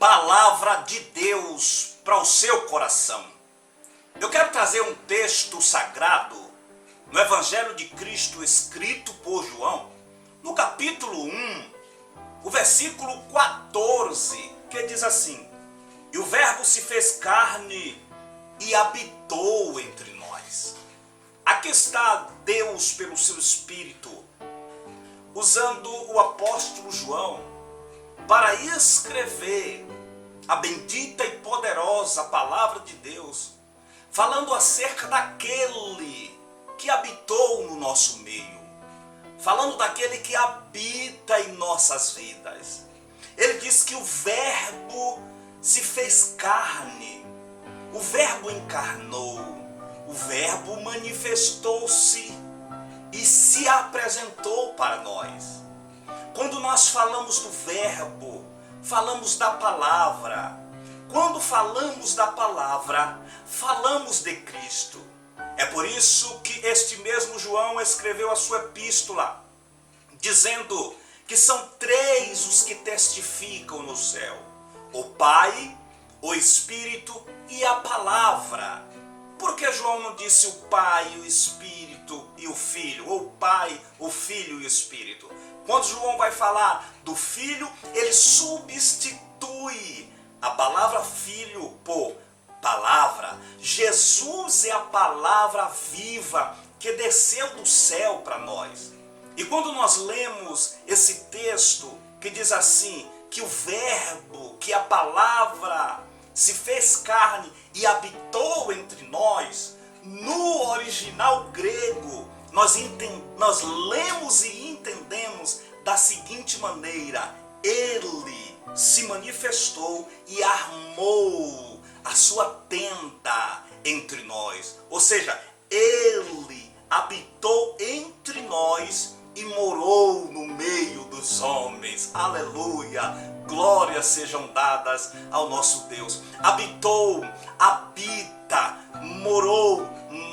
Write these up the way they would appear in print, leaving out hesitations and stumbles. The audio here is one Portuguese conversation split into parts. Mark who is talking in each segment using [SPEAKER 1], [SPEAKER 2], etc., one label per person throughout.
[SPEAKER 1] palavra de Deus para o seu coração. Eu quero trazer um texto sagrado no Evangelho de Cristo escrito por João, no capítulo 1, o versículo 14, que diz assim: "E o Verbo se fez carne e habitou entre nós." Aqui está Deus pelo seu Espírito, usando o apóstolo João para escrever a bendita e poderosa palavra de Deus, falando acerca daquele que habitou no nosso meio, falando daquele que habita em nossas vidas. Ele diz que o Verbo se fez carne, o Verbo encarnou, o Verbo manifestou-se e se apresentou para nós. Quando nós falamos do Verbo, falamos da palavra. Quando falamos da palavra, falamos de Cristo. É por isso que este mesmo João escreveu a sua epístola, dizendo que são três os que testificam no céu: o Pai, o Espírito e a palavra. Por que João não disse o Pai, o Espírito e o Filho? Ou o Pai, o Filho e o Espírito? Quando João vai falar do Filho, ele substitui a palavra Filho por palavra. Jesus é a palavra viva que desceu do céu para nós. E quando nós lemos esse texto que diz assim, que o Verbo, que a palavra se fez carne e habitou entre nós, no original grego, nós lemos e entendemos da seguinte maneira: ele se manifestou e armou a sua tenda entre nós. Ou seja, ele habitou entre nós e morou no meio dos homens. Aleluia! Glórias sejam dadas ao nosso Deus. Habitou, habita, morou,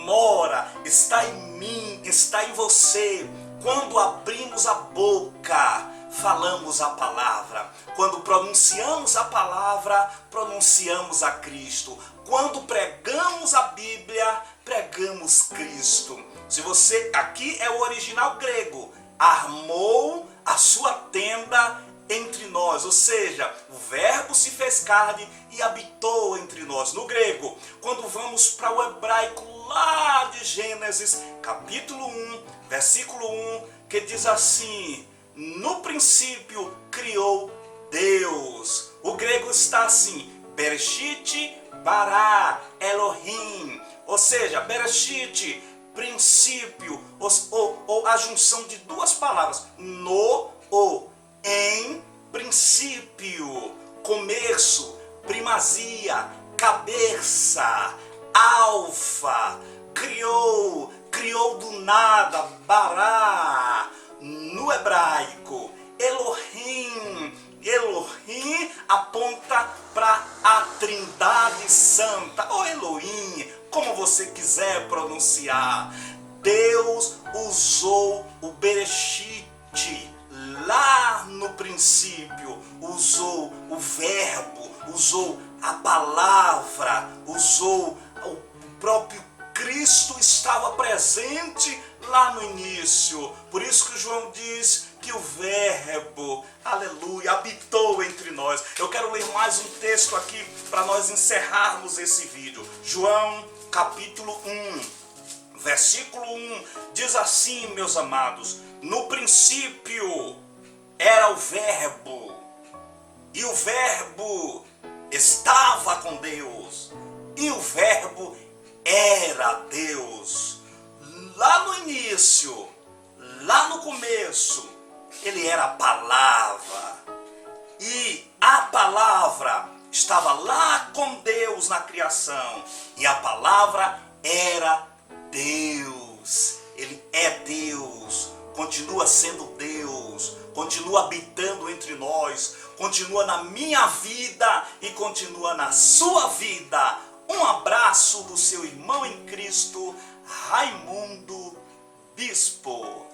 [SPEAKER 1] mora, está em mim, está em você. Quando abrimos a boca, falamos a palavra. Quando pronunciamos a palavra, pronunciamos a Cristo. Quando pregamos a Bíblia, pregamos Cristo. Se você, aqui é o original grego, armou a sua tenda entre nós, ou seja, o Verbo se fez carne e habitou entre nós. No grego, quando vamos para o hebraico lá de Gênesis, capítulo 1, versículo 1, que diz assim: no princípio criou Deus. O grego está assim: Bereshit bara Elohim, ou seja, Bereshit, princípio, ou a junção de duas palavras, no ou em princípio, começo, primazia, cabeça, alfa, criou do nada, bará. No hebraico, Elohim aponta para a Trindade Santa, ou Elohim, como você quiser pronunciar. Deus usou o Bereshit lá no princípio, usou o Verbo, usou a palavra, usou o próprio Cristo, estava presente lá no início. Por isso que João diz que o Verbo, aleluia, habitou entre nós. Eu quero ler mais um texto aqui para nós encerrarmos esse vídeo. João capítulo 1, versículo 1, diz assim, meus amados: no princípio era o Verbo, e o Verbo estava com Deus, e o Verbo era Deus. Lá no início, lá no começo, ele era a palavra, e a palavra estava lá com Deus na criação, e a palavra era Deus. Ele é Deus, continua sendo Deus, continua habitando entre nós, continua na minha vida e continua na sua vida. Um abraço do seu irmão em Cristo, Raimundo Bispo.